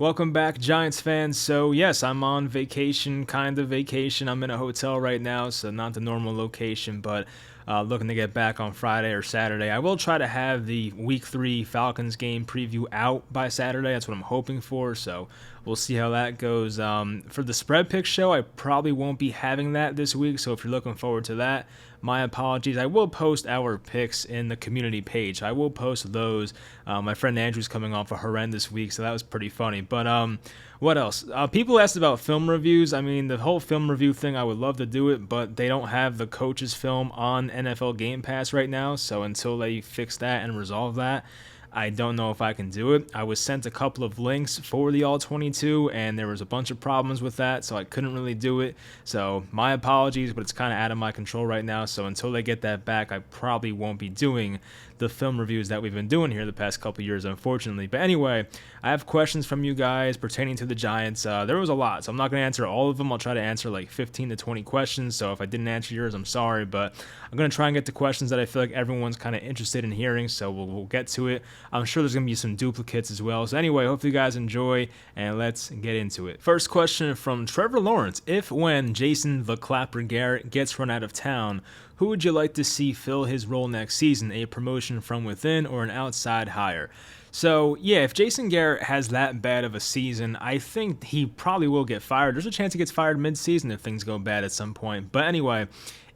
Welcome back, Giants fans. So, yes, I'm on vacation, kind of vacation. I'm in a hotel right now, so not the normal location, but looking to get back on Friday or Saturday. I will try to have the Week 3 Falcons game preview out by Saturday. That's what I'm hoping for, so we'll see how that goes. For the Spread Pick show, I probably won't be having that this week, so if you're looking forward to that, my apologies. I will post our picks in the community page. I will post those. My friend Andrew's coming off a horrendous week, so that was pretty funny. But what else? People asked about film reviews. I mean, the whole film review thing, I would love to do it, but they don't have the coaches film on NFL Game Pass right now. So until they fix that and resolve that, I don't know if I can do it. I was sent a couple of links for the All-22, and there was a bunch of problems with that, so I couldn't really do it. So my apologies, but it's kind of out of my control right now. So until they get that back, I probably won't be doing the film reviews that we've been doing here the past couple years, unfortunately. But anyway, I have questions from you guys pertaining to the Giants. There was a lot, so I'm not going to answer all of them. I'll try to answer like 15 to 20 questions, so if I didn't answer yours, I'm sorry, but I'm going to try and get the questions that I feel like everyone's kind of interested in hearing, so we'll get to it. I'm sure there's going to be some duplicates as well. So anyway, hope you guys enjoy, and let's get into it. First question from Trevor Lawrence. If when Jason the Clapper Garrett gets run out of town, who would you like to see fill his role next season? A promotion from within or an outside hire? So, yeah, if Jason Garrett has that bad of a season, I think he probably will get fired. There's a chance he gets fired mid-season if things go bad at some point. But anyway,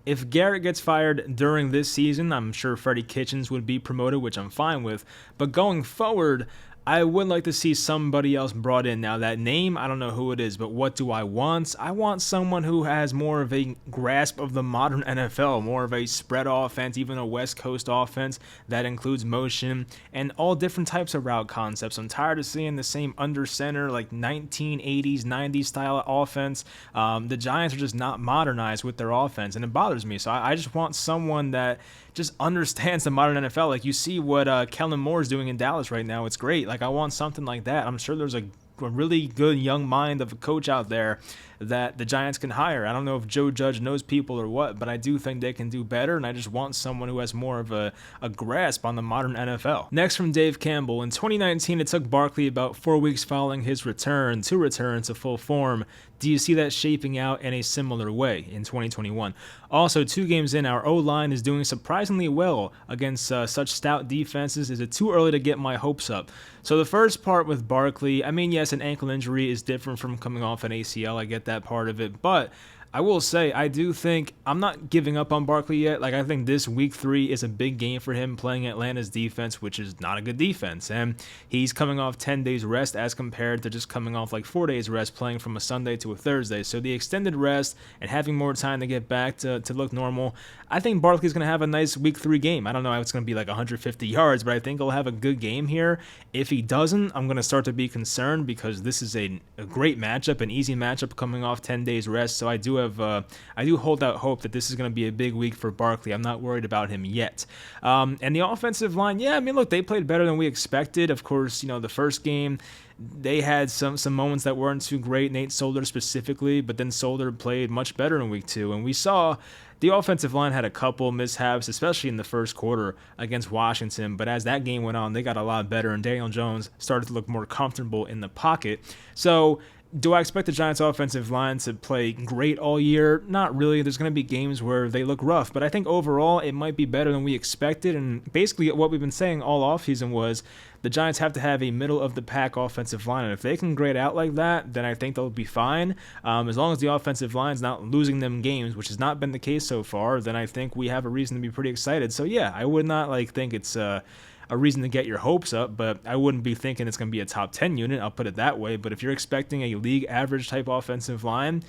if Garrett gets fired during this season, I'm sure Freddie Kitchens would be promoted, which I'm fine with. But going forward, I would like to see somebody else brought in. Now, that name, I don't know who it is, but what do I want? I want someone who has more of a grasp of the modern NFL, more of a spread offense, even a West Coast offense that includes motion and all different types of route concepts. I'm tired of seeing the same under center, like 1980s, 90s style offense. The Giants are just not modernized with their offense, and it bothers me. So I just want someone that just understands the modern NFL. Like, you see what Kellen Moore is doing in Dallas right now. It's great. Like, I want something like that. I'm sure there's a really good young mind of a coach out there that the Giants can hire. I don't know if Joe Judge knows people or what, but I do think they can do better, and I just want someone who has more of a grasp on the modern NFL. Next from Dave Campbell. In 2019, it took Barkley about 4 weeks following his return to full form. Do you see that shaping out in a similar way in 2021? Also, 2 games in, our O-line is doing surprisingly well against such stout defenses. Is it too early to get my hopes up? So the first part with Barkley, I mean, yes, an ankle injury is different from coming off an ACL. I get that part of it, but I will say, I do think I'm not giving up on Barkley yet. Like, I think this week 3 is a big game for him playing Atlanta's defense, which is not a good defense. And he's coming off 10 days rest as compared to just coming off like 4 days rest playing from a Sunday to a Thursday. So the extended rest and having more time to get back to look normal, I think Barkley's going to have a nice week 3 game. I don't know if it's going to be like 150 yards, but I think he'll have a good game here. If he doesn't, I'm going to start to be concerned because this is a great matchup, an easy matchup coming off 10 days rest. So I do hold out hope that this is going to be a big week for Barkley. I'm not worried about him yet. And the offensive line, yeah, I mean, look, they played better than we expected. Of course, the first game, they had some moments that weren't too great, Nate Solder specifically, but then Solder played much better in week 2. And we saw the offensive line had a couple mishaps, especially in the first quarter against Washington. But as that game went on, they got a lot better, and Daniel Jones started to look more comfortable in the pocket. So do I expect the Giants' offensive line to play great all year? Not really. There's going to be games where they look rough, but I think overall it might be better than we expected. And basically what we've been saying all offseason was the Giants have to have a middle-of-the-pack offensive line, and if they can grade out like that, then I think they'll be fine. As long as the offensive line's not losing them games, which has not been the case so far, then I think we have a reason to be pretty excited. So yeah, I would not think it's a reason to get your hopes up, but I wouldn't be thinking it's going to be a top 10 unit, I'll put it that way. But if you're expecting a league average type offensive line,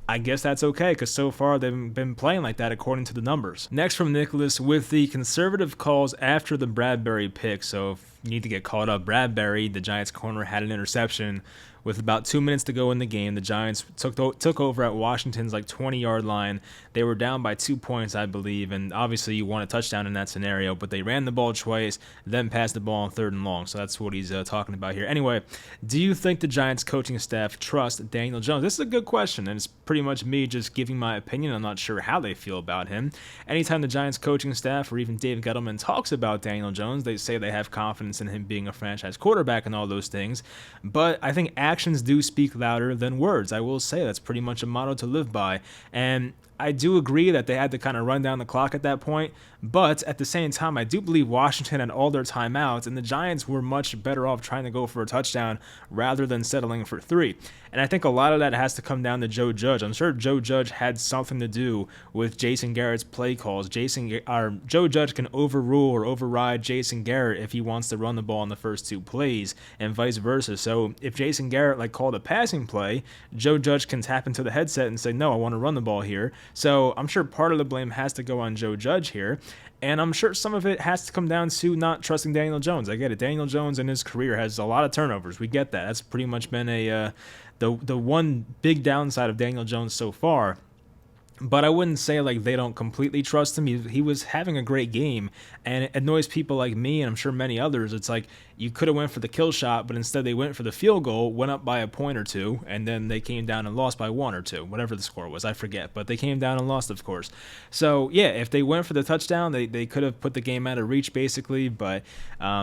I guess that's okay, because so far they've been playing like that according to the numbers. Next from Nicholas, with the conservative calls after the Bradbury pick, so if you need to get caught up, Bradbury, the Giants corner, had an interception. with about 2 minutes to go in the game. The Giants took over at Washington's like 20-yard line. They were down by 2 points, I believe, and obviously you want a touchdown in that scenario, but they ran the ball twice, then passed the ball on 3rd and long, so that's what he's talking about here. Anyway, do you think the Giants coaching staff trusts Daniel Jones? This is a good question, and it's pretty much me just giving my opinion. I'm not sure how they feel about him. Anytime the Giants coaching staff or even Dave Gettleman talks about Daniel Jones, they say they have confidence in him being a franchise quarterback and all those things, but I think actions do speak louder than words. I will say that's pretty much a motto to live by, and I do agree that they had to kind of run down the clock at that point, but at the same time, I do believe Washington had all their timeouts, and the Giants were much better off trying to go for a touchdown rather than settling for 3. And I think a lot of that has to come down to Joe Judge. I'm sure Joe Judge had something to do with Jason Garrett's play calls. Joe Judge can overrule or override Jason Garrett if he wants to run the ball in the first 2 plays, and vice versa. So if Jason Garrett called a passing play, Joe Judge can tap into the headset and say, no, I want to run the ball here. So I'm sure part of the blame has to go on Joe Judge here. And I'm sure some of it has to come down to not trusting Daniel Jones. I get it. Daniel Jones in his career has a lot of turnovers. We get that. That's pretty much been the one big downside of Daniel Jones so far. But I wouldn't say they don't completely trust him. He was having a great game, and it annoys people like me and I'm sure many others. It's like you could have went for the kill shot, but instead they went for the field goal, went up by a point or 2, and then they came down and lost by 1 or 2, whatever the score was. I forget, but they came down and lost, of course. So, yeah, if they went for the touchdown, they could have put the game out of reach, basically, but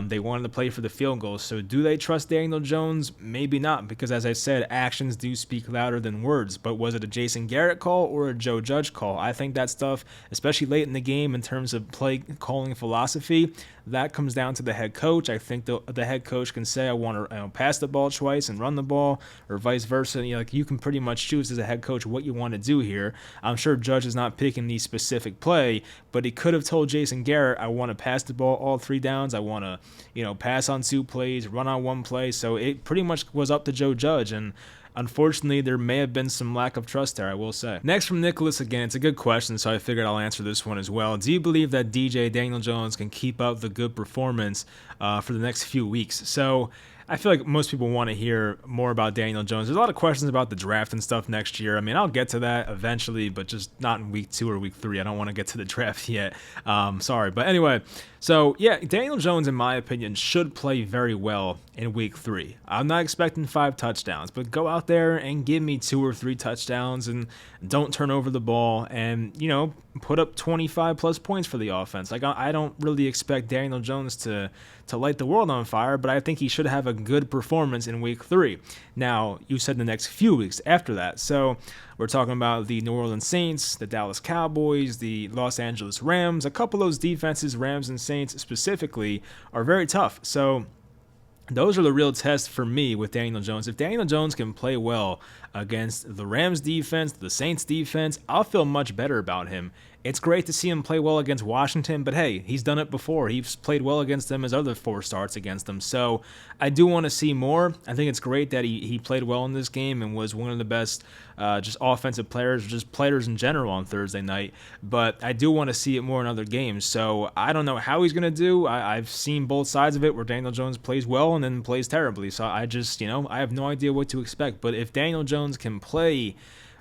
they wanted to play for the field goal. So do they trust Daniel Jones? Maybe not, because as I said, actions do speak louder than words. But was it a Jason Garrett call or a Joe Judge call? I think that stuff, especially late in the game in terms of play calling philosophy, that comes down to the head coach. I think the head coach can say, I want to pass the ball twice and run the ball, or vice versa. You can pretty much choose as a head coach what you want to do here. I'm sure Judge is not picking the specific play, but he could have told Jason Garrett, I want to pass the ball all 3 downs. I want to, pass on 2 plays, run on 1 play. So it pretty much was up to Joe Judge, and unfortunately, there may have been some lack of trust there, I will say. Next from Nicholas again, it's a good question, so I figured I'll answer this one as well. Do you believe that DJ Daniel Jones can keep up the good performance for the next few weeks? So I feel like most people want to hear more about Daniel Jones. There's a lot of questions about the draft and stuff next year. I mean, I'll get to that eventually, but just not in week 2 or week 3. I don't want to get to the draft yet. Sorry. But anyway, so yeah, Daniel Jones, in my opinion, should play very well in week 3. I'm not expecting 5 touchdowns, but go out there and give me 2 or 3 touchdowns and don't turn over the ball and, put up 25 plus points for the offense. I don't really expect Daniel Jones to light the world on fire, but I think he should have a good performance in week 3. Now, you said the next few weeks after that. So we're talking about the New Orleans Saints, the Dallas Cowboys, the Los Angeles Rams. A couple of those defenses, Rams and Saints specifically, are very tough. So those are the real tests for me with Daniel Jones. If Daniel Jones can play well against the Rams defense, the Saints defense, I'll feel much better about him. It's great to see him play well against Washington, but hey, he's done it before. He's played well against them his other 4 starts against them. So I do want to see more. I think it's great that he played well in this game and was one of the best just offensive players, just players in general on Thursday night. But I do want to see it more in other games. So I don't know how he's going to do. I've seen both sides of it where Daniel Jones plays well and then plays terribly. So I just, I have no idea what to expect. But if Daniel Jones can play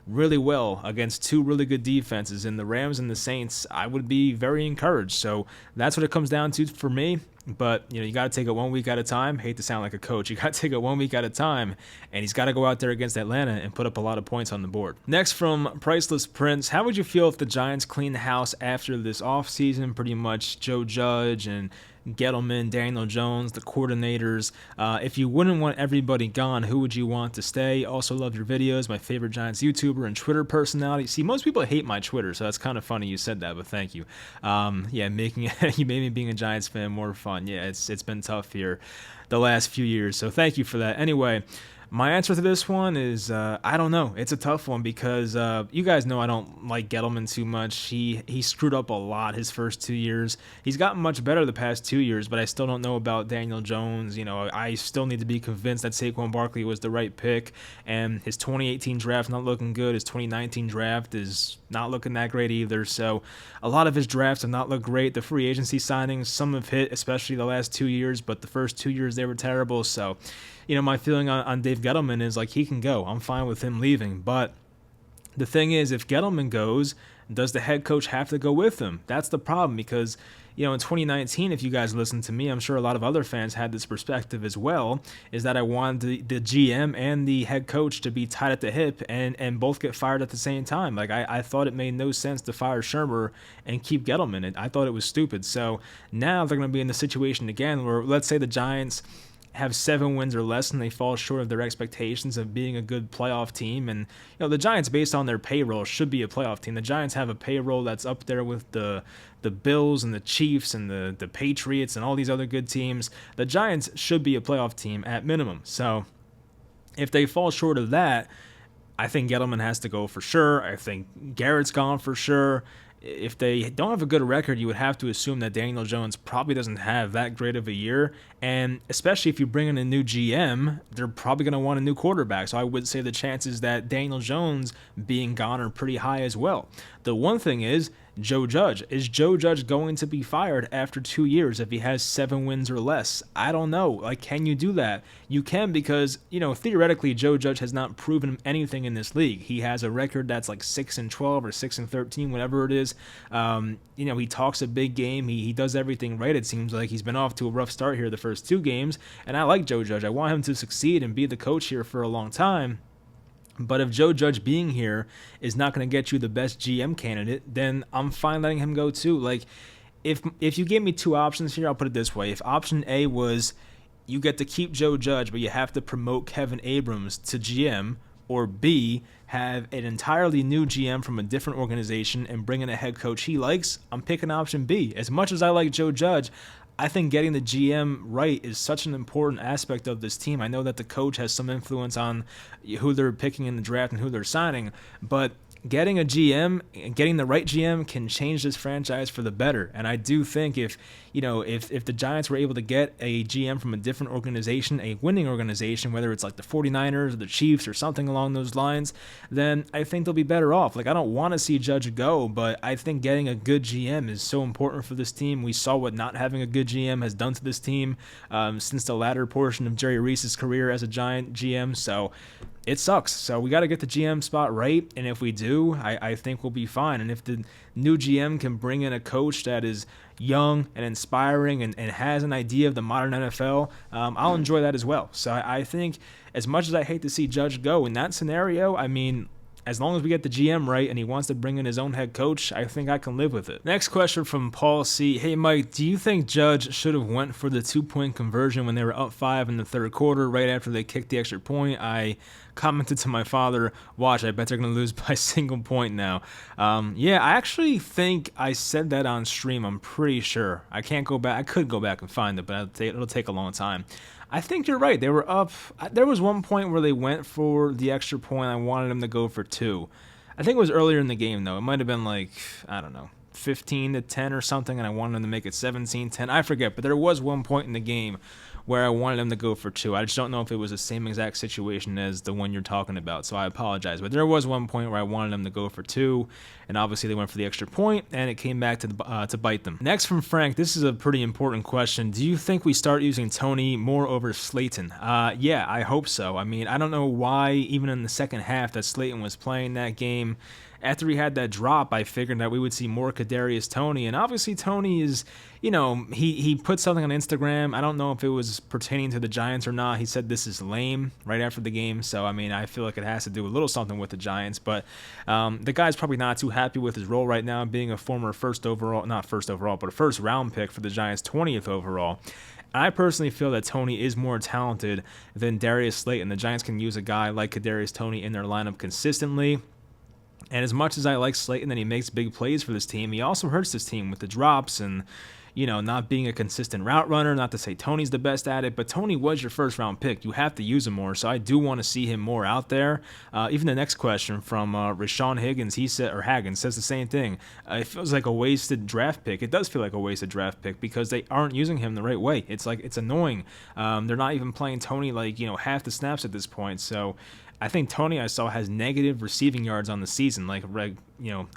really well against 2 really good defenses in the Rams and the Saints, I would be very encouraged. So that's what it comes down to for me. But, you got to take it 1 week at a time. Hate to sound like a coach. You got to take it 1 week at a time. And he's got to go out there against Atlanta and put up a lot of points on the board. Next from Priceless Prince. How would you feel if the Giants clean the house after this offseason? Pretty much Joe Judge and Gettleman, Daniel Jones, the coordinators. If you wouldn't want everybody gone, who would you want to stay? Also love your videos. My favorite Giants YouTuber and Twitter personality. See, most people hate my Twitter, so that's kind of funny you said that, but thank you. You made me being a Giants fan more fun. Yeah, it's been tough here the last few years, so thank you for that. Anyway, my answer to this one is I don't know. It's a tough one because you guys know I don't like Gettleman too much. He screwed up a lot his first 2 years. He's gotten much better the past 2 years, but I still don't know about Daniel Jones. I still need to be convinced that Saquon Barkley was the right pick, and his 2018 draft not looking good. His 2019 draft is not looking that great either. So a lot of his drafts have not looked great. The free agency signings, some have hit, especially the last 2 years, but the first 2 years they were terrible. So my feeling on Dave Gettleman is like he can go. I'm fine with him leaving. But the thing is, if Gettleman goes, does the head coach have to go with him? That's the problem because, in 2019, if you guys listen to me, I'm sure a lot of other fans had this perspective as well, is that I wanted the GM and the head coach to be tied at the hip and both get fired at the same time. Like, I thought it made no sense to fire Shermer and keep Gettleman. And I thought it was stupid. So now they're going to be in the situation again where, let's say the Giants have 7 wins or less and they fall short of their expectations of being a good playoff team. And the Giants, based on their payroll, should be a playoff team. The Giants have a payroll that's up there with the Bills and the Chiefs and the Patriots and all these other good teams. The Giants should be a playoff team at minimum. So if they fall short of that, I think Gettleman has to go for sure. I think Garrett's gone for sure. If they don't have a good record, you would have to assume that Daniel Jones probably doesn't have that great of a year. And especially if you bring in a new GM, they're probably going to want a new quarterback. So I would say the chances that Daniel Jones being gone are pretty high as well. The one thing is, Joe Judge. Is Joe Judge going to be fired after 2 years if he has 7 wins or less? I don't know. Like, can you do that? You can because, theoretically, Joe Judge has not proven anything in this league. He has a record that's like 6-12 or 6-13, whatever it is. He talks a big game. He does everything right. It seems like he's been off to a rough start here the first 2 games, and I like Joe Judge. I want him to succeed and be the coach here for a long time. But if Joe Judge being here is not going to get you the best GM candidate, then I'm fine letting him go too. Like, if you gave me 2 options here, I'll put it this way. If option A was you get to keep Joe Judge, but you have to promote Kevin Abrams to GM, or B, have an entirely new GM from a different organization and bring in a head coach he likes, I'm picking option B. As much as I like Joe Judge, I think getting the GM right is such an important aspect of this team. I know that the coach has some influence on who they're picking in the draft and who they're signing, but getting a GM and getting the right GM can change this franchise for the better. And I do think if the Giants were able to get a GM from a different organization, a winning organization, whether it's like the 49ers or the Chiefs or something along those lines, then I think they'll be better off. Like, I don't want to see Judge go, but I think getting a good GM is so important for this team. We saw what not having a good GM has done to this team since the latter portion of Jerry Reese's career as a Giant GM. So it sucks. So we got to get the GM spot right, and if we do, I think we'll be fine. And if the new GM can bring in a coach that is young and inspiring and has an idea of the modern NFL, I'll enjoy that as well. So I think as much as I hate to see Judge go in that scenario, I mean, as long as we get the GM right and he wants to bring in his own head coach, I think I can live with it. Next question from Paul C. Hey, Mike, do you think Judge should have went for the 2-point conversion when they were up 5 in the third quarter right after they kicked the extra point? I commented to my father, watch, I bet they're going to lose by a single point now. Yeah, I actually think I said that on stream. I'm pretty sure. I can't go back. I could go back and find it, but it'll take a long time. I think you're right. They were up. There was one point where they went for the extra point. I wanted them to go for 2. I think it was earlier in the game, though. It might have been like, I don't know, 15-10 or something, and I wanted them to make it 17-10. I forget, but there was one point in the game where I wanted them to go for 2. I just don't know if it was the same exact situation as the one you're talking about, so I apologize. But there was one point where I wanted them to go for 2, and obviously they went for the extra point, and it came back to bite them. Next from Frank, this is a pretty important question. Do you think we start using Tony more over Slayton? Yeah, I hope so. I mean, I don't know why, even in the second half, that Slayton was playing that game. After he had that drop, I figured that we would see more Kadarius Toney, and obviously Toney is, he put something on Instagram. I don't know if it was pertaining to the Giants or not. He said this is lame right after the game, so I mean, I feel like it has to do a little something with the Giants, but the guy's probably not too happy with his role right now, being a former first round pick for the Giants, 20th overall. I personally feel that Toney is more talented than Darius Slayton. The Giants can use a guy like Kadarius Toney in their lineup consistently. And as much as I like Slayton and he makes big plays for this team, he also hurts this team with the drops and, not being a consistent route runner. Not to say Toney's the best at it, but Toney was your first round pick. You have to use him more. So I do want to see him more out there. Even the next question from Rashawn Higgins, Haggins says the same thing. It feels like a wasted draft pick. It does feel like a wasted draft pick because they aren't using him the right way. It's annoying. They're not even playing Toney half the snaps at this point. So I think Tony, I saw, has negative receiving yards on the season. Like,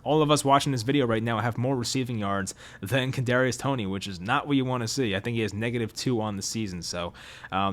all of us watching this video right now have more receiving yards than Kadarius Toney, which is not what you want to see. I think he has -2 on the season, so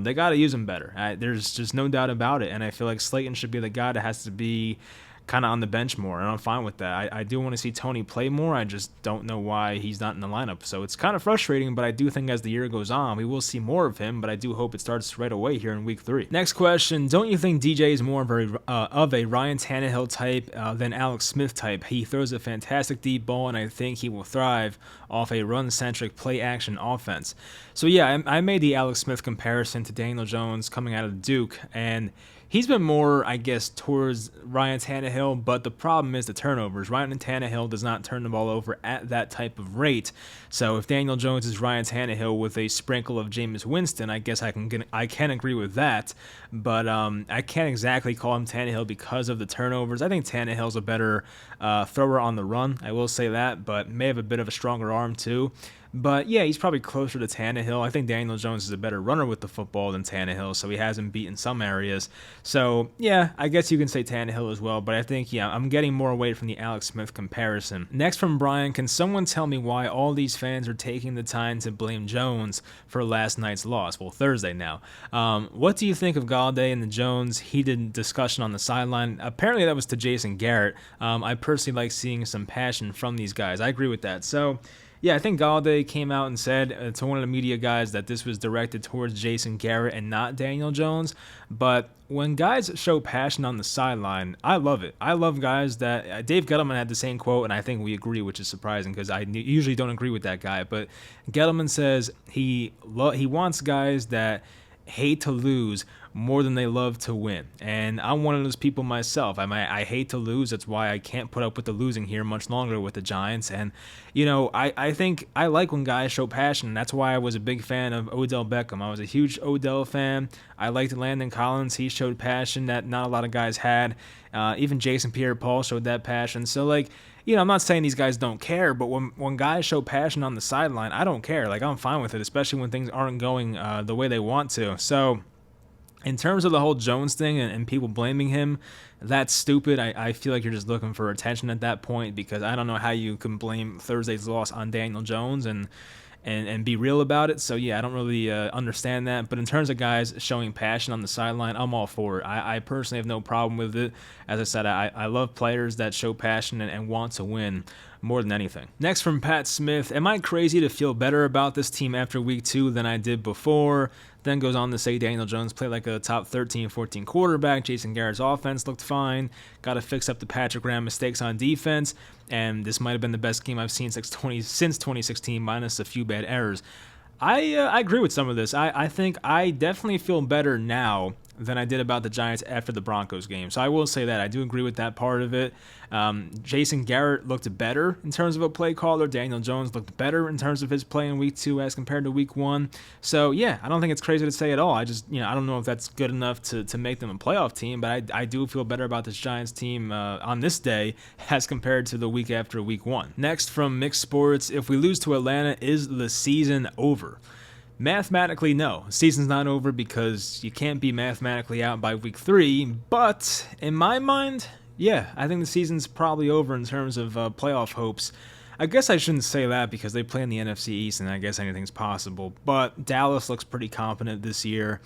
they got to use him better. There's just no doubt about it, and I feel like Slayton should be the guy that has to be kind of on the bench more, and I'm fine with that. I do want to see Tony play more. I just don't know why he's not in the lineup. So it's kind of frustrating, but I do think as the year goes on, we will see more of him, but I do hope it starts right away here in week 3. Next question, don't you think DJ is more of a Ryan Tannehill type than Alex Smith type? He throws a fantastic deep ball, and I think he will thrive off a run-centric play-action offense. So yeah, I made the Alex Smith comparison to Daniel Jones coming out of Duke, and he's been more, I guess, towards Ryan Tannehill, but the problem is the turnovers. Ryan Tannehill does not turn the ball over at that type of rate. So if Daniel Jones is Ryan Tannehill with a sprinkle of Jameis Winston, I guess I can agree with that. But I can't exactly call him Tannehill because of the turnovers. I think Tannehill's a better thrower on the run, I will say that, but may have a bit of a stronger arm too. But yeah, he's probably closer to Tannehill. I think Daniel Jones is a better runner with the football than Tannehill, so he has him beat in some areas. So yeah, I guess you can say Tannehill as well, but I think, yeah, I'm getting more away from the Alex Smith comparison. Next from Brian, can someone tell me why all these fans are taking the time to blame Jones for last night's loss? Well, Thursday now. What do you think of Galladay and the Jones heated discussion on the sideline? Apparently that was to Jason Garrett. I personally like seeing some passion from these guys. I agree with that. So yeah, I think Galladay came out and said to one of the media guys that this was directed towards Jason Garrett and not Daniel Jones. But when guys show passion on the sideline, I love it. I love guys that Dave Gettleman had the same quote, and I think we agree, which is surprising because I usually don't agree with that guy. But Gettleman says he wants guys that hate to lose more than they love to win. And I'm one of those people myself. I hate to lose. That's why I can't put up with the losing here much longer with the Giants. And, I think I like when guys show passion. That's why I was a big fan of Odell Beckham. I was a huge Odell fan. I liked Landon Collins. He showed passion that not a lot of guys had. Even Jason Pierre-Paul showed that passion. So, I'm not saying these guys don't care, but when guys show passion on the sideline, I don't care. I'm fine with it, especially when things aren't going the way they want to. So in terms of the whole Jones thing and people blaming him, that's stupid. I feel like you're just looking for attention at that point, because I don't know how you can blame Thursday's loss on Daniel Jones and be real about it. So yeah, I don't really understand that. But in terms of guys showing passion on the sideline, I'm all for it. I personally have no problem with it. As I said, I love players that show passion and want to win more than anything. Next from Pat Smith, am I crazy to feel better about this team after week 2 than I did before? Then goes on to say Daniel Jones played like a top 13, 14 quarterback. Jason Garrett's offense looked fine. Got to fix up the Patrick Graham mistakes on defense. And this might have been the best game I've seen since 2016, minus a few bad errors. I agree with some of this. I think I definitely feel better now than I did about the Giants after the Broncos game. So I will say that. I do agree with that part of it. Jason Garrett looked better in terms of a play caller. Daniel Jones looked better in terms of his play in week 2 as compared to week 1. So yeah, I don't think it's crazy to say at all. I just, I don't know if that's good enough to make them a playoff team, but I do feel better about this Giants team on this day as compared to the week after week 1. Next from Mixed Sports, if we lose to Atlanta, is the season over? Mathematically, no. The season's not over because you can't be mathematically out by week 3, but in my mind, yeah, I think the season's probably over in terms of playoff hopes. I guess I shouldn't say that because they play in the NFC East and I guess anything's possible, but Dallas looks pretty competent this year.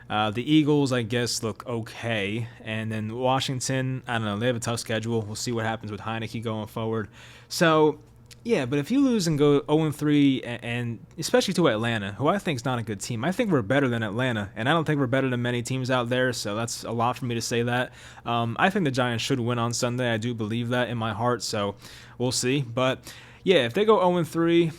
The Eagles, I guess, look okay, and then Washington, I don't know, they have a tough schedule. We'll see what happens with Heineke going forward. So yeah, but if you lose and go 0-3, and especially to Atlanta, who I think is not a good team, I think we're better than Atlanta, and I don't think we're better than many teams out there, so that's a lot for me to say that. I think the Giants should win on Sunday. I do believe that in my heart, so we'll see. But yeah, if they go 0-3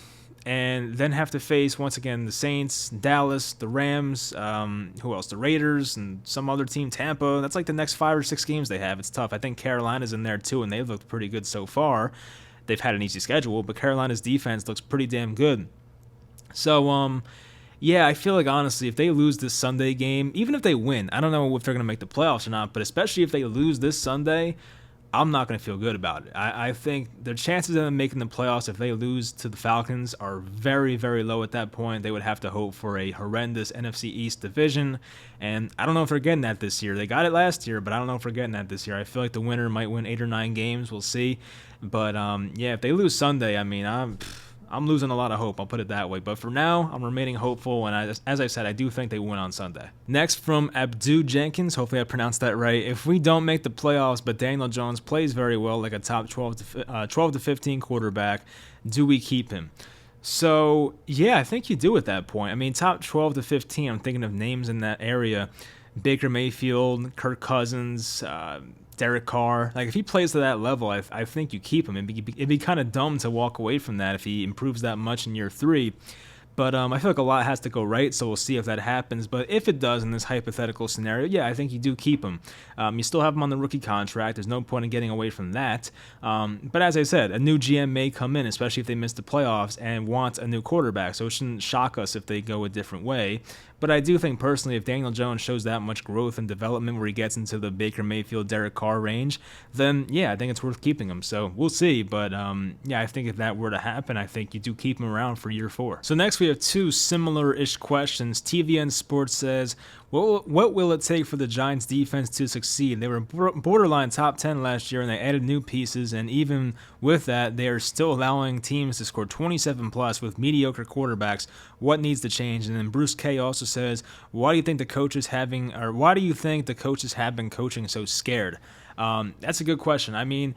and then have to face, once again, the Saints, Dallas, the Rams, who else? The Raiders, and some other team, Tampa, that's like the next 5 or 6 games they have. It's tough. I think Carolina's in there too, and they've looked pretty good so far. They've had an easy schedule, but Carolina's defense looks pretty damn good. So, yeah, I feel like, honestly, if they lose this Sunday game, even if they win, I don't know if they're going to make the playoffs or not, but especially if they lose this Sunday, I'm not going to feel good about it. I think the chances of them making the playoffs if they lose to the Falcons are very, very low at that point. They would have to hope for a horrendous NFC East division, and I don't know if they're getting that this year. They got it last year, but I don't know if we're getting that this year. I feel like the winner might win 8 or 9 games. We'll see. But, yeah, if they lose Sunday, I mean, I'm losing a lot of hope, I'll put it that way. But for now, I'm remaining hopeful, and as I said, I do think they win on Sunday. Next, from Abdu Jenkins, hopefully I pronounced that right. If we don't make the playoffs, but Daniel Jones plays very well, like a top 12 to 15 quarterback, do we keep him? So, yeah, I think you do at that point. I mean, top 12 to 15, I'm thinking of names in that area. Baker Mayfield, Kirk Cousins, Derek Carr. Like, if he plays to that level, I think you keep him. It'd be kind of dumb to walk away from that if he improves that much in year 3. But I feel like a lot has to go right, so we'll see if that happens. But if it does in this hypothetical scenario, yeah, I think you do keep him. You still have him on the rookie contract. There's no point in getting away from that. But as I said, a new GM may come in, especially if they miss the playoffs, and want a new quarterback. So it shouldn't shock us if they go a different way. But I do think personally, if Daniel Jones shows that much growth and development where he gets into the Baker Mayfield, Derek Carr range, then yeah, I think it's worth keeping him. So we'll see. But yeah, I think if that were to happen, I think you do keep him around for year 4. So next we have 2 similar-ish questions. TVN Sports says, what will it take for the Giants defense to succeed? They were borderline top 10 last year, and they added new pieces, and even with that, they are still allowing teams to score 27 plus with mediocre quarterbacks. What needs to change? And then Bruce K also says, why do you think the coaches have been coaching so scared? That's a good question. I mean,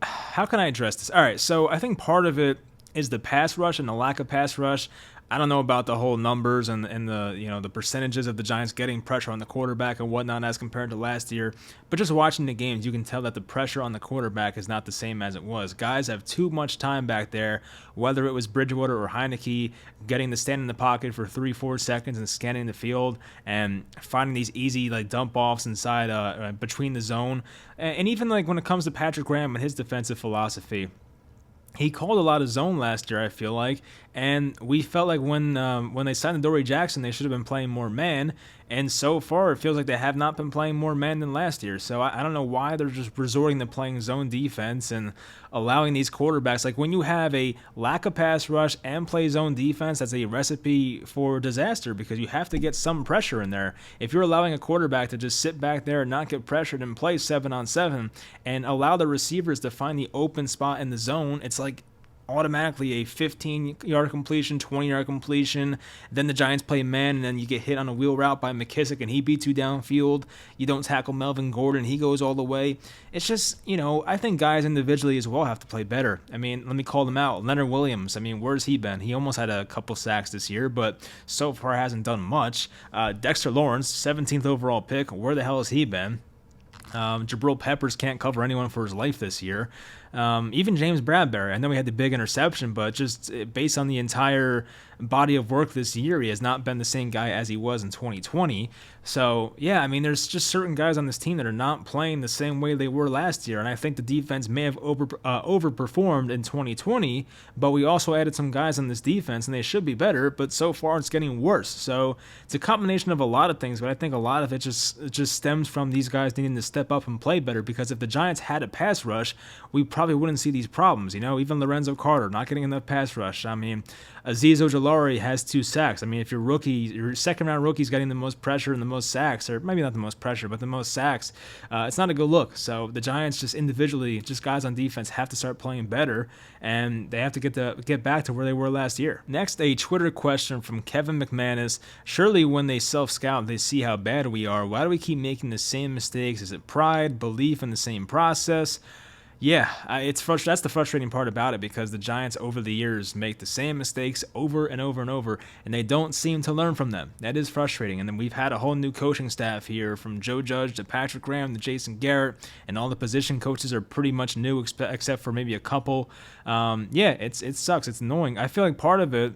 how can I address this? All right, so I think part of it is the pass rush and the lack of pass rush. I don't know about the whole numbers and the the percentages of the Giants getting pressure on the quarterback and whatnot as compared to last year, but just watching the games, you can tell that the pressure on the quarterback is not the same as it was. Guys have too much time back there, whether it was Bridgewater or Heineke, getting to stand in the pocket for 3-4 seconds and scanning the field and finding these easy dump offs inside between the zone, and even when it comes to Patrick Graham and his defensive philosophy. He called a lot of zone last year, I feel like, and we felt like when they signed Adoree Jackson, they should have been playing more man, and so far it feels like they have not been playing more man than last year. So I don't know why they're just resorting to playing zone defense and allowing these quarterbacks. Like, when you have a lack of pass rush and play zone defense, that's a recipe for disaster because you have to get some pressure in there. If you're allowing a quarterback to just sit back there and not get pressured and play 7-on-7 and allow the receivers to find the open spot in the zone, it's like automatically a 15-yard completion, 20-yard completion. Then the Giants play man, and then you get hit on a wheel route by McKissick, and he beats you downfield. You don't tackle Melvin Gordon, he goes all the way. It's just, I think guys individually as well have to play better. I mean, let me call them out. Leonard Williams, I mean, where's he been? He almost had a couple sacks this year, but so far hasn't done much. Dexter Lawrence, 17th overall pick, where the hell has he been? Jabril Peppers can't cover anyone for his life this year. Even James Bradbury, I know he had the big interception, but just based on the entire body of work this year, he has not been the same guy as he was in 2020. So, yeah, I mean, there's just certain guys on this team that are not playing the same way they were last year, and I think the defense may have overperformed in 2020, but we also added some guys on this defense, and they should be better, but so far it's getting worse. So it's a combination of a lot of things, but I think a lot of it just stems from these guys needing to step up and play better, because if the Giants had a pass rush, we probably wouldn't see these problems. Even Lorenzo Carter not getting enough pass rush. I mean, Azeez Ojulari has 2 sacks. I mean, if your second-round rookie's getting the most pressure and the most sacks, or maybe not the most pressure, but the most sacks, it's not a good look. So the Giants just individually, just guys on defense, have to start playing better, and they have to get back to where they were last year. Next, a Twitter question from Kevin McManus. Surely when they self-scout, they see how bad we are. Why do we keep making the same mistakes? Is it pride, belief in the same process? Yeah, that's the frustrating part about it, because the Giants over the years make the same mistakes over and over and over, and they don't seem to learn from them. That is frustrating. And then we've had a whole new coaching staff here, from Joe Judge to Patrick Graham to Jason Garrett, and all the position coaches are pretty much new except for maybe a couple. Yeah, it sucks. It's annoying. I feel like part of it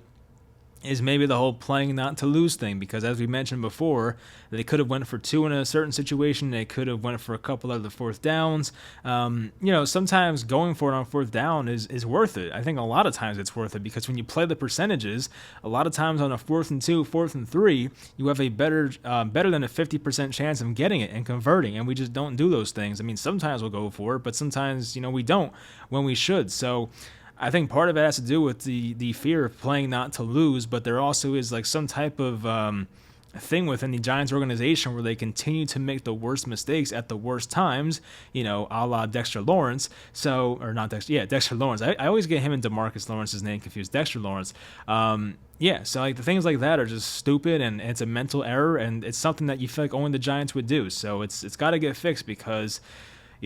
is maybe the whole playing not to lose thing, because as we mentioned before, they could have went for 2 in a certain situation. They could have went for a couple of the fourth downs. Sometimes going for it on fourth down is worth it. I think a lot of times it's worth it, because when you play the percentages, a lot of times on a 4th and 2, 4th and 3, you have a better than a 50% chance of getting it and converting, and we just don't do those things. I mean, sometimes we'll go for it, but sometimes, we don't when we should. So I think part of it has to do with the fear of playing not to lose, but there also is like some type of thing within the Giants organization where they continue to make the worst mistakes at the worst times, a la Dexter Lawrence. Dexter Lawrence. I always get him and DeMarcus Lawrence's name confused. Dexter Lawrence. So like the things like that are just stupid, and it's a mental error, and it's something that you feel like only the Giants would do. So it's got to get fixed, because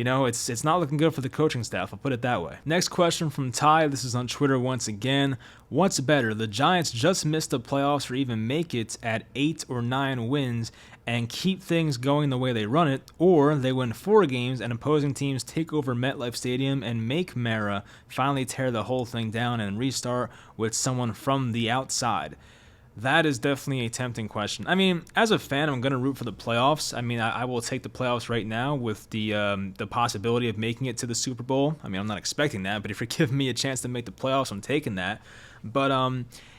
it's not looking good for the coaching staff. I'll put it that way. Next question from Ty. This is on Twitter once again. What's better? The Giants just missed the playoffs or even make it at 8 or 9 wins and keep things going the way they run it, or they win 4 games and opposing teams take over MetLife Stadium and make Mara finally tear the whole thing down and restart with someone from the outside. That is definitely a tempting question. I mean, as a fan, I'm going to root for the playoffs. I mean, I will take the playoffs right now with the possibility of making it to the Super Bowl. I mean, I'm not expecting that, but if you're giving me a chance to make the playoffs, I'm taking that. But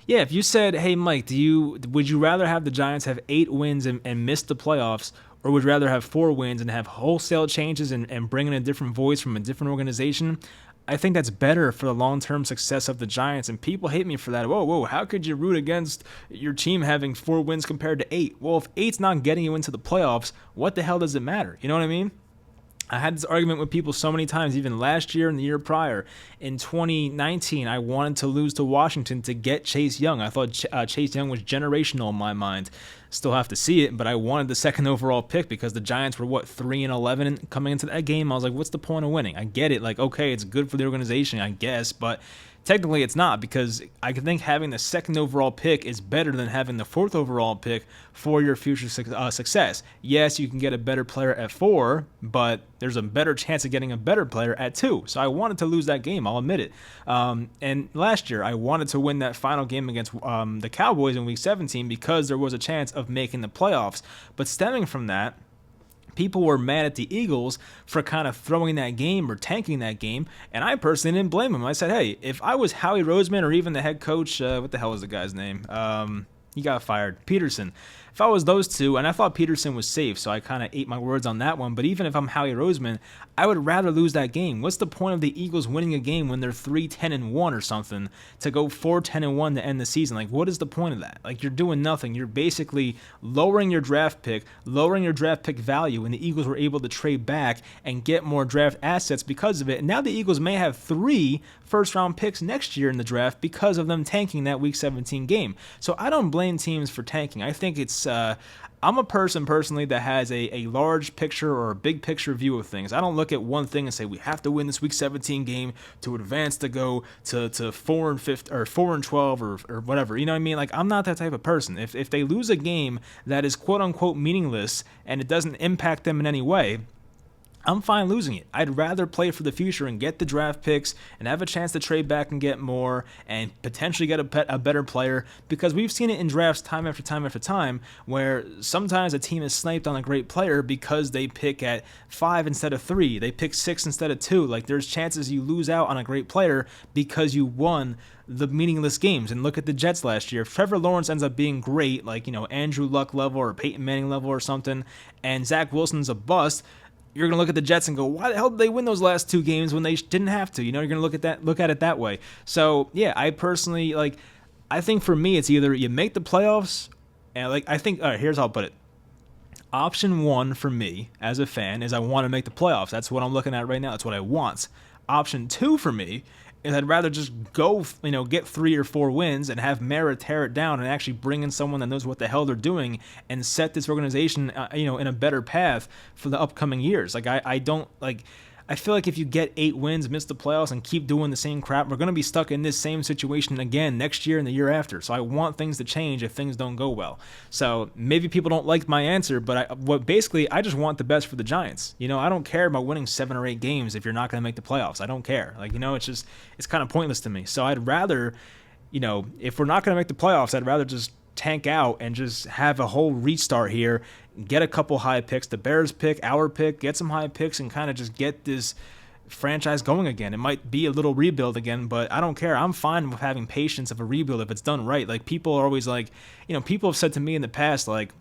if you said, hey, Mike, would you rather have the Giants have 8 wins and miss the playoffs, or would you rather have 4 wins and have wholesale changes and bring in a different voice from a different organization? I think that's better for the long-term success of the Giants, and people hate me for that. Whoa, how could you root against your team having 4 wins compared to 8? Well, if 8's not getting you into the playoffs, what the hell does it matter? You know what I mean? I had this argument with people so many times, even last year and the year prior. In 2019, I wanted to lose to Washington to get Chase Young. I thought Chase Young was generational in my mind. Still have to see it, but I wanted the 2nd overall pick because the Giants were, 3-11 coming into that game. I was like, what's the point of winning? I get it. Like, okay, it's good for the organization, I guess, but technically it's not, because I think having the 2nd overall pick is better than having the 4th overall pick for your future success. Yes, you can get a better player at 4, but there's a better chance of getting a better player at 2. So I wanted to lose that game, I'll admit it. And last year, I wanted to win that final game against the Cowboys in Week 17 because there was a chance of making the playoffs. But stemming from that, people were mad at the Eagles for kind of throwing that game or tanking that game, and I personally didn't blame them. I said, hey, if I was Howie Roseman or even the head coach, what the hell was the guy's name? He got fired. Peterson. If I was those two, and I thought Peterson was safe, so I kind of ate my words on that one, but even if I'm Howie Roseman, I would rather lose that game. What's the point of the Eagles winning a game when they're 3-10-1 or something to go 4-10-1 to end the season? Like, what is the point of that? Like, you're doing nothing. You're basically lowering your draft pick value, and the Eagles were able to trade back and get more draft assets because of it. And now the Eagles may have 3 first-round picks next year in the draft because of them tanking that Week 17 game. So I don't blame teams for tanking. I think it's I'm a person personally that has a large picture or a big picture view of things. I don't look at one thing and say we have to win this Week 17 game to advance to go to 4-15 or 4-12 or whatever. You know what I mean? Like, I'm not that type of person. If they lose a game that is quote unquote meaningless and it doesn't impact them in any way, I'm fine losing it. I'd rather play for the future and get the draft picks and have a chance to trade back and get more and potentially get a better player, because we've seen it in drafts time after time after time where sometimes a team is sniped on a great player because they pick at 5 instead of 3. They pick 6 instead of 2. Like, there's chances you lose out on a great player because you won the meaningless games. And look at the Jets last year. If Trevor Lawrence ends up being great, like, Andrew Luck level or Peyton Manning level or something, and Zach Wilson's a bust, you're going to look at the Jets and go, why the hell did they win those last 2 games when they didn't have to? You're going to look at it that way. So, yeah, I personally, I think for me, it's either you make the playoffs, and all right, here's how I'll put it. Option 1 for me as a fan is I want to make the playoffs. That's what I'm looking at right now. That's what I want. Option 2 for me is I'd rather just go, get 3 or 4 wins and have Mara tear it down and actually bring in someone that knows what the hell they're doing and set this organization, in a better path for the upcoming years. I feel like if you get 8 wins, miss the playoffs, and keep doing the same crap, we're going to be stuck in this same situation again next year and the year after. So I want things to change if things don't go well. So maybe people don't like my answer, but I just want the best for the Giants. I don't care about winning 7 or 8 games if you're not going to make the playoffs. I don't care. It's kind of pointless to me. So I'd rather if we're not going to make the playoffs, I'd rather just tank out and just have a whole restart here, get a couple high picks, the Bears pick, our pick, get some high picks, and kind of just get this franchise going again. It might be a little rebuild again, but I don't care. I'm fine with having patience of a rebuild if it's done right. Like, people are always like, people have said to me in the past, like,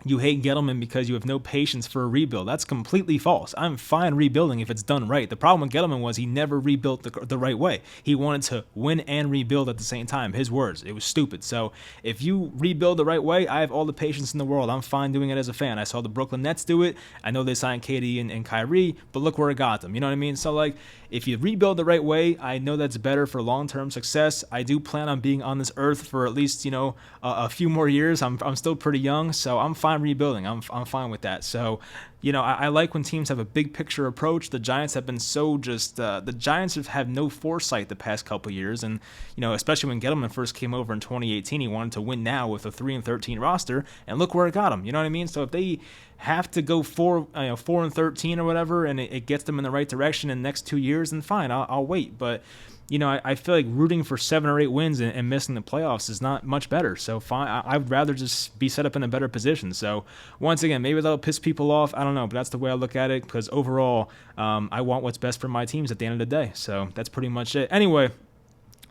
you hate Gettleman because you have no patience for a rebuild. That's completely false. I'm fine rebuilding if it's done right. The problem with Gettleman was he never rebuilt the right way. He wanted to win and rebuild at the same time. His words. It was stupid. So if you rebuild the right way, I have all the patience in the world. I'm fine doing it as a fan. I saw the Brooklyn Nets do it. I know they signed KD and Kyrie, but look where it got them. You know what I mean? So, like, if you rebuild the right way, I know that's better for long-term success. I do plan on being on this earth for at least, a few more years. I'm still pretty young, so I'm fine rebuilding. I'm fine with that. So, I like when teams have a big picture approach. The Giants have been so just the Giants have had no foresight the past couple years, and especially when Gettleman first came over in 2018, he wanted to win now with a 3-13 roster, and look where it got him. You know what I mean? So if they have to go 4-13 or whatever, and it gets them in the right direction in the next 2 years, then fine, I'll wait. But I feel like rooting for 7 or 8 wins and missing the playoffs is not much better. So fine, I'd rather just be set up in a better position. So once again, maybe that'll piss people off. I don't know, but that's the way I look at it, because overall, I want what's best for my teams at the end of the day. So that's pretty much it. Anyway,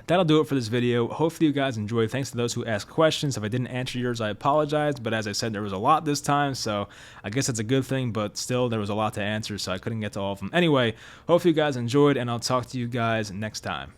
that'll do it for this video. Hopefully you guys enjoyed. Thanks to those who asked questions. If I didn't answer yours, I apologize. But as I said, there was a lot this time, so I guess that's a good thing. But still, there was a lot to answer, so I couldn't get to all of them. Anyway, hopefully you guys enjoyed, and I'll talk to you guys next time.